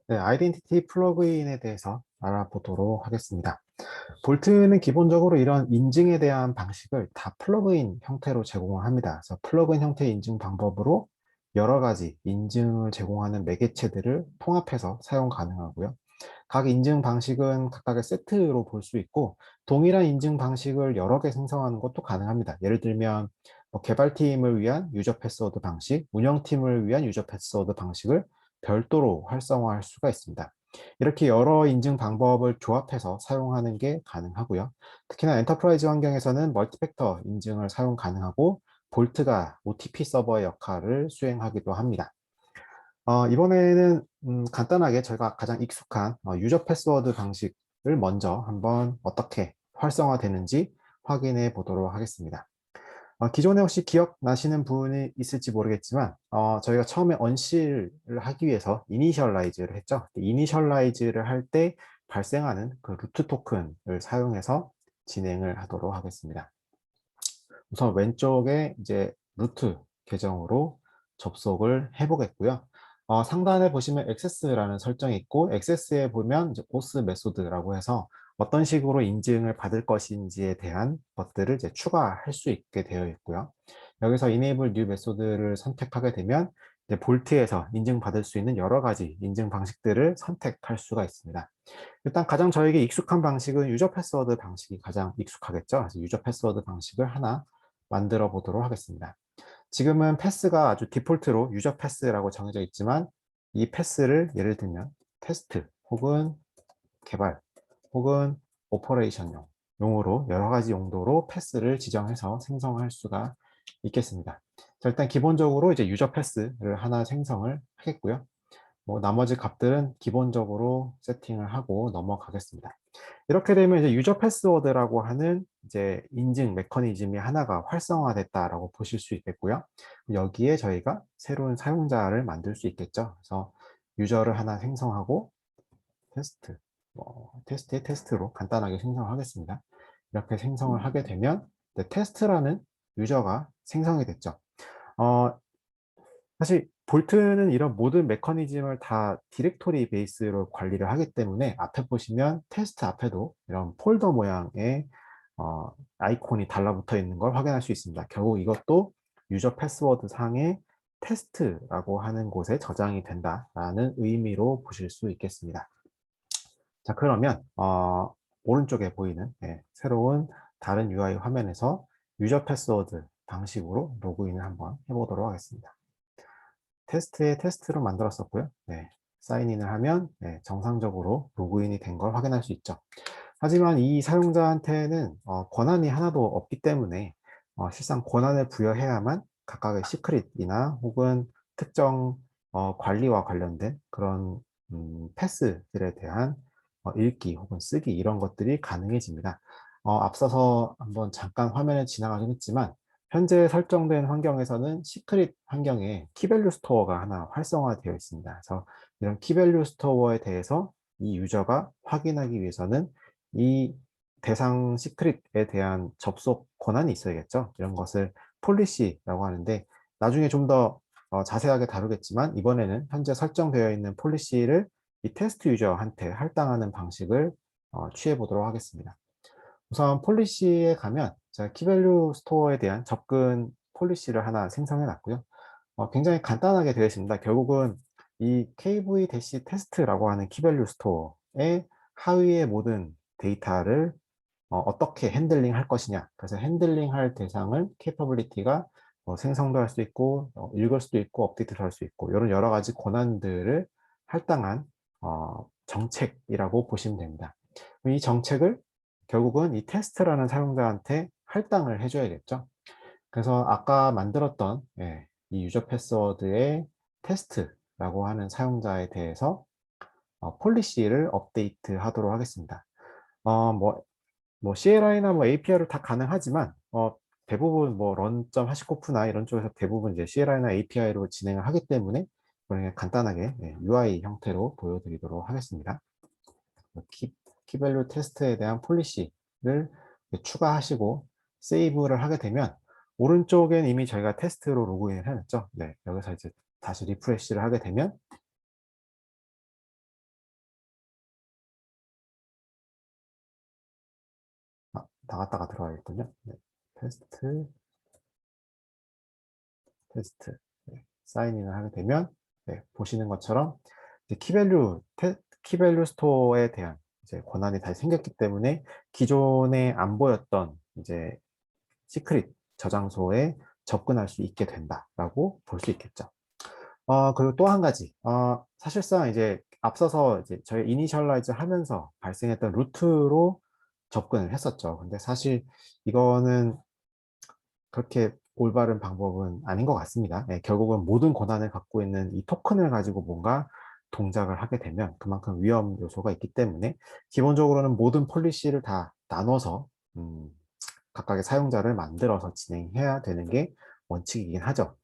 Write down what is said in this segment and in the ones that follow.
네, 아이덴티티 플러그인에 대해서 알아보도록 하겠습니다. 볼트는 기본적으로 이런 인증에 대한 방식을 다 플러그인 형태로 제공을 합니다. 그래서 플러그인 형태의 인증 방법으로 여러 가지 인증을 제공하는 매개체들을 통합해서 사용 가능하고요. 각 인증 방식은 각각의 세트로 볼 수 있고, 동일한 인증 방식을 여러 개 생성하는 것도 가능합니다. 예를 들면 뭐 개발팀을 위한 유저 패스워드 방식, 운영팀을 위한 유저 패스워드 방식을 별도로 활성화할 수가 있습니다. 이렇게 여러 인증 방법을 조합해서 사용하는 게 가능하고요. 특히나 엔터프라이즈 환경에서는 멀티팩터 인증을 사용 가능하고, 볼트가 OTP 서버의 역할을 수행하기도 합니다. 이번에는 간단하게 저희가 가장 익숙한 유저 패스워드 방식을 먼저 한번 어떻게 활성화되는지 확인해 보도록 하겠습니다. 기존에 혹시 기억나시는 분이 있을지 모르겠지만 저희가 처음에 언실을 하기 위해서 이니셜라이즈를 했죠. 이니셜라이즈를 할 때 발생하는 그 루트 토큰을 사용해서 진행을 하도록 하겠습니다. 우선 왼쪽에 이제 루트 계정으로 접속을 해 보겠고요. 상단에 보시면 액세스라는 설정이 있고, 액세스에 보면 이제 오스 메소드라고 해서 어떤 식으로 인증을 받을 것인지에 대한 것들을 이제 추가할 수 있게 되어 있고요. 여기서 enable new 메소드를 선택하게 되면 이제 볼트에서 인증받을 수 있는 여러 가지 인증 방식들을 선택할 수가 있습니다. 일단 가장 저에게 익숙한 방식은 유저 패스워드 방식이 가장 익숙하겠죠. 그래서 유저 패스워드 방식을 하나 만들어 보도록 하겠습니다. 지금은 패스가 아주 디폴트로 유저 패스라고 정해져 있지만, 이 패스를 예를 들면 테스트 혹은 개발 혹은 오퍼레이션용 용으로 여러 가지 용도로 패스를 지정해서 생성할 수가 있겠습니다. 자, 일단 기본적으로 이제 유저 패스를 하나 생성을 하겠고요. 뭐 나머지 값들은 기본적으로 세팅을 하고 넘어가겠습니다. 이렇게 되면 이제 유저 패스워드라고 하는 이제 인증 메커니즘이 하나가 활성화됐다라고 보실 수 있겠고요. 여기에 저희가 새로운 사용자를 만들 수 있겠죠. 그래서 유저를 하나 생성하고 테스트, 테스트의 테스트로 간단하게 생성하겠습니다. 이렇게 생성을 하게 되면 테스트라는 유저가 생성이 됐죠. 어, 사실 볼트는 이런 모든 메커니즘을 다 디렉토리 베이스로 관리를 하기 때문에 앞에 보시면 테스트 앞에도 이런 폴더 모양의 아이콘이 달라붙어 있는 걸 확인할 수 있습니다. 결국 이것도 유저 패스워드 상의 테스트라고 하는 곳에 저장이 된다라는 의미로 보실 수 있겠습니다. 자, 그러면 오른쪽에 보이는 새로운 다른 UI 화면에서 유저 패스워드 방식으로 로그인을 한번 해보도록 하겠습니다. 테스트에 테스트로 만들었었고요. 네, 사인인을 하면 정상적으로 로그인이 된 걸 확인할 수 있죠. 하지만 이 사용자한테는 권한이 하나도 없기 때문에 실상 권한을 부여해야만 각각의 시크릿이나 혹은 특정 관리와 관련된 그런 패스들에 대한 읽기 혹은 쓰기 이런 것들이 가능해집니다. 앞서서 한번 잠깐 화면을 지나가긴 했지만, 현재 설정된 환경에서는 시크릿 환경에 키밸류 스토어가 하나 활성화되어 있습니다. 그래서 이런 키밸류 스토어에 대해서 이 유저가 확인하기 위해서는 이 대상 시크릿에 대한 접속 권한이 있어야겠죠. 이런 것을 폴리시라고 하는데, 나중에 좀 더 자세하게 다루겠지만, 이번에는 현재 설정되어 있는 폴리시를 이 테스트 유저한테 할당하는 방식을 취해 보도록 하겠습니다. 우선 폴리시에 가면 제가 키밸류 스토어에 대한 접근 폴리시를 하나 생성해 놨고요. 굉장히 간단하게 되어 있습니다. 결국은 이 kv-test라고 하는 키밸류 스토어의 하위의 모든 데이터를 어떻게 핸들링 할 것이냐. 그래서 핸들링 할 대상을 capability가 생성도 할 수 있고, 읽을 수도 있고, 업데이트도 할 수 있고, 이런 여러 가지 권한들을 할당한 정책이라고 보시면 됩니다. 이 정책을 결국은 이 테스트라는 사용자한테 할당을 해줘야겠죠. 그래서 아까 만들었던 이 유저 패스워드의 테스트라고 하는 사용자에 대해서 폴리시를 업데이트 하도록 하겠습니다. 뭐 CLI나 뭐 API를 다 가능하지만 대부분 뭐 run.hashicorp나 이런 쪽에서 대부분 이제 CLI나 API로 진행을 하기 때문에 그냥 간단하게 UI 형태로 보여드리도록 하겠습니다. 키밸류 테스트에 대한 폴리시를 추가하시고 세이브를 하게 되면, 오른쪽엔 이미 저희가 테스트로 로그인을 해놨죠. 네, 여기서 이제 다시 리프레시를 하게 되면 나갔다가 들어가겠군요. 네. 테스트. 네. 사인인을 하게 되면 네, 보시는 것처럼 이제 키밸류 스토어에 대한 이제 권한이 다시 생겼기 때문에 기존에 안 보였던 이제 시크릿 저장소에 접근할 수 있게 된다라고 볼 수 있겠죠. 그리고 또 한 가지, 사실상 이제 앞서서 이제 저희 이니셜라이즈 하면서 발생했던 루트로 접근을 했었죠. 근데 사실 이거는 그렇게 올바른 방법은 아닌 것 같습니다. 네, 결국은 모든 권한을 갖고 있는 이 토큰을 가지고 뭔가 동작을 하게 되면 그만큼 위험 요소가 있기 때문에 기본적으로는 모든 폴리시를 다 나눠서 각각의 사용자를 만들어서 진행해야 되는 게 원칙이긴 하죠.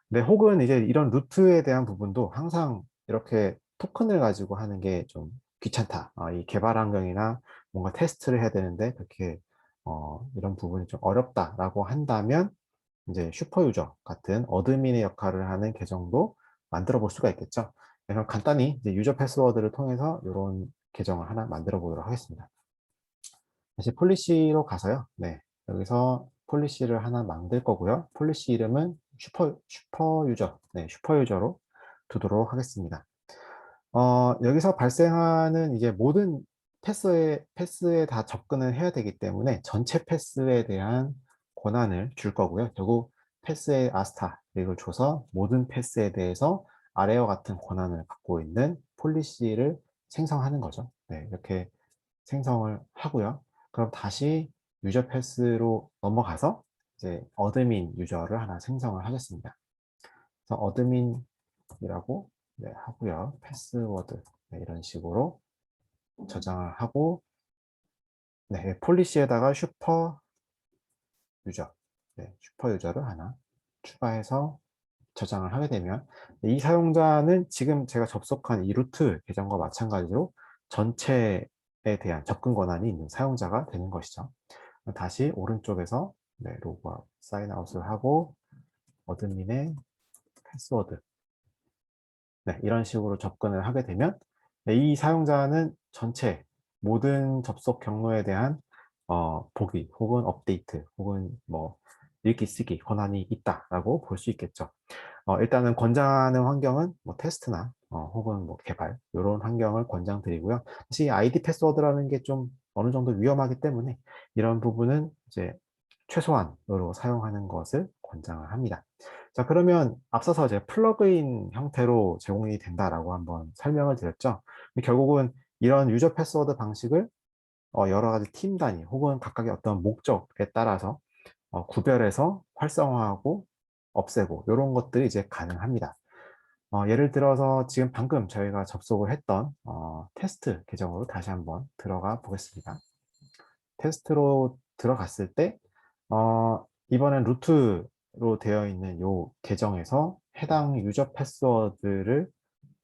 근데 혹은 이제 이런 루트에 대한 부분도 항상 이렇게 토큰을 가지고 하는 게 좀 귀찮다. 이 개발 환경이나 뭔가 테스트를 해야 되는데 그렇게 이런 부분이 좀 어렵다라고 한다면 이제 슈퍼유저 같은 어드민의 역할을 하는 계정도 만들어 볼 수가 있겠죠. 그래서 간단히 이제 유저 패스워드를 통해서 이런 계정을 하나 만들어 보도록 하겠습니다. 다시 폴리시로 가서요. 네, 여기서 폴리시를 하나 만들 거고요. 폴리시 이름은 슈퍼유저, 네, 슈퍼유저로 두도록 하겠습니다. 여기서 발생하는 이제 모든 패스에 다 접근을 해야 되기 때문에 전체 패스에 대한 권한을 줄 거고요. 결국 패스의 아스타릭을 줘서 모든 패스에 대해서 아래와 같은 권한을 갖고 있는 폴리시를 생성하는 거죠. 네, 이렇게 생성을 하고요. 그럼 다시 유저 패스로 넘어가서 이제 어드민 유저를 하나 생성을 하겠습니다. 그래서 어드민이라고 네, 하고요. 패스워드 네, 이런 식으로 저장을 하고 네, 폴리시에다가 슈퍼 유저 슈퍼 유저를 하나 추가해서 저장을 하게 되면 이 사용자는 지금 제가 접속한 이 루트 계정과 마찬가지로 전체에 대한 접근 권한이 있는 사용자가 되는 것이죠. 다시 오른쪽에서 네, 로그아웃, 사인아웃을 하고 어드민의 패스워드 네, 이런 식으로 접근을 하게 되면 네, 이 사용자는 전체 모든 접속 경로에 대한 보기 혹은 업데이트 혹은 뭐 읽기 쓰기 권한이 있다라고 볼 수 있겠죠. 일단은 권장하는 환경은 뭐 테스트나 혹은 뭐 개발 이런 환경을 권장드리고요. 사실 아이디 패스워드라는 게 좀 어느 정도 위험하기 때문에 이런 부분은 이제 최소한으로 사용하는 것을 권장을 합니다. 자, 그러면 앞서서 이제 플러그인 형태로 제공이 된다라고 한번 설명을 드렸죠. 결국은 이런 유저 패스워드 방식을 여러 가지 팀 단위 혹은 각각의 어떤 목적에 따라서 구별해서 활성화하고 없애고 이런 것들이 이제 가능합니다. 예를 들어서 지금 방금 저희가 접속을 했던 테스트 계정으로 다시 한번 들어가 보겠습니다. 테스트로 들어갔을 때 이번엔 루트로 되어 있는 이 계정에서 해당 유저 패스워드를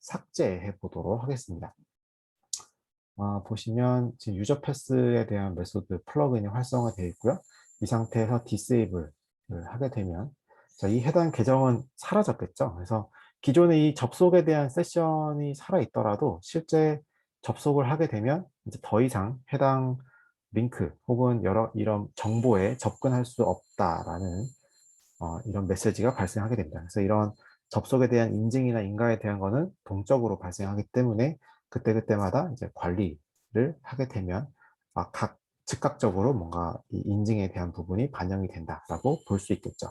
삭제해 보도록 하겠습니다. 보시면 지금 유저 패스에 대한 메소드 플러그인이 활성화되어 있고요. 이 상태에서 디세이블을 하게 되면 자, 이 해당 계정은 사라졌겠죠. 그래서 기존에 이 접속에 대한 세션이 살아 있더라도 실제 접속을 하게 되면 이제 더 이상 해당 링크 혹은 여러 이런 정보에 접근할 수 없다라는 이런 메시지가 발생하게 됩니다. 그래서 이런 접속에 대한 인증이나 인가에 대한 거는 동적으로 발생하기 때문에 그때그때마다 이제 관리를 하게 되면 각 즉각적으로 뭔가 이 인증에 대한 부분이 반영이 된다라고 볼 수 있겠죠.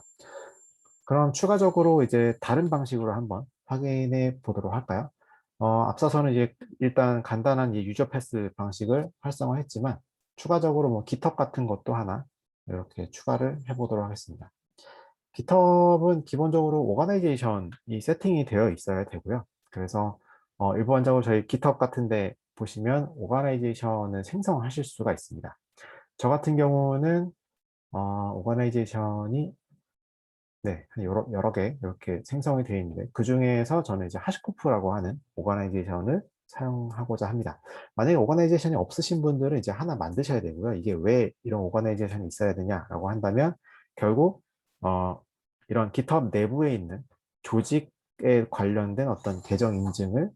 그럼 추가적으로 이제 다른 방식으로 한번 확인해 보도록 할까요? 앞서서는 이제 일단 간단한 이 유저 패스 방식을 활성화했지만 추가적으로 뭐 GitHub 같은 것도 하나 이렇게 추가를 해 보도록 하겠습니다. GitHub은 기본적으로 오거나이제이션이 세팅이 되어 있어야 되고요. 그래서 일반적으로 저희 GitHub 같은데 보시면 오거나이제이션을 생성하실 수가 있습니다. 저 같은 경우는 오거나이제이션이 네, 여러 개 이렇게 생성이 되어 있는데 그 중에서 저는 이제 하시코프라고 하는 오거나이제이션을 사용하고자 합니다. 만약에 오거나이제이션이 없으신 분들은 이제 하나 만드셔야 되고요. 이게 왜 이런 오거나이제이션이 있어야 되냐라고 한다면 결국 이런 GitHub 내부에 있는 조직에 관련된 어떤 계정 인증을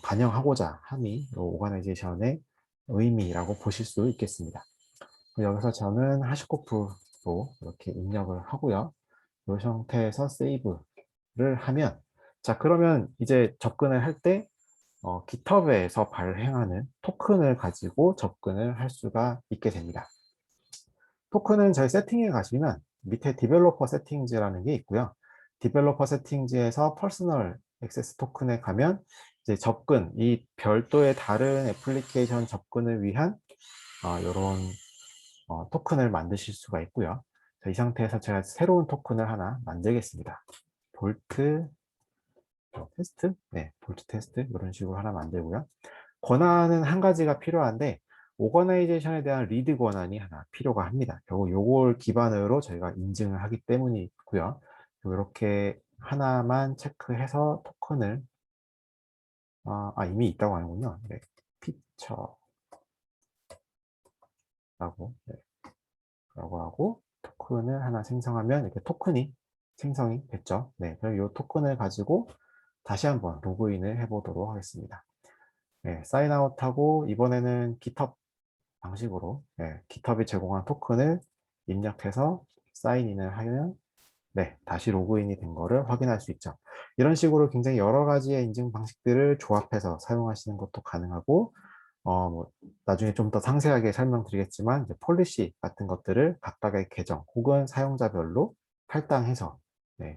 반영하고자 함이 오거나이제이션의 의미라고 보실 수 있겠습니다. 여기서 저는 하시코프로 이렇게 입력을 하고요. 이 형태에서 세이브를 하면, 자, 그러면 이제 접근을 할 때 GitHub에서 발행하는 토큰을 가지고 접근을 할 수가 있게 됩니다. 토큰은 저희 세팅에 가시면 밑에 디벨로퍼 세팅즈라는 게 있고요. 디벨로퍼 세팅즈에서 퍼스널 액세스 토큰에 가면 이제 접근, 이 별도의 다른 애플리케이션 접근을 위한 이런 토큰을 만드실 수가 있고요. 자, 이 상태에서 제가 새로운 토큰을 하나 만들겠습니다. 볼트 테스트? 네, 볼트 테스트 이런 식으로 하나 만들고요. 권한은 한 가지가 필요한데 오거나이제이션에 대한 리드 권한이 하나 필요가 합니다. 결국 요걸 기반으로 저희가 인증을 하기 때문이고요. 이렇게 하나만 체크해서 토큰을 이미 있다고 하는군요. 네, 피처라고 네, 라고 하고 토큰을 하나 생성하면 이렇게 토큰이 생성이 됐죠. 네, 그럼 이 토큰을 가지고 다시 한번 로그인을 해보도록 하겠습니다. 네, 사인아웃하고 이번에는 GitHub 방식으로 GitHub이 제공한 토큰을 입력해서 사인인을 하면 다시 로그인이 된 거를 확인할 수 있죠. 이런 식으로 굉장히 여러 가지의 인증 방식들을 조합해서 사용하시는 것도 가능하고 나중에 좀 더 상세하게 설명드리겠지만 이제 폴리시 같은 것들을 각각의 계정 혹은 사용자별로 할당해서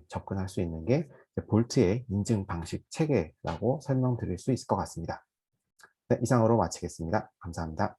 접근할 수 있는 게 볼트의 인증 방식 체계라고 설명드릴 수 있을 것 같습니다. 네, 이상으로 마치겠습니다. 감사합니다.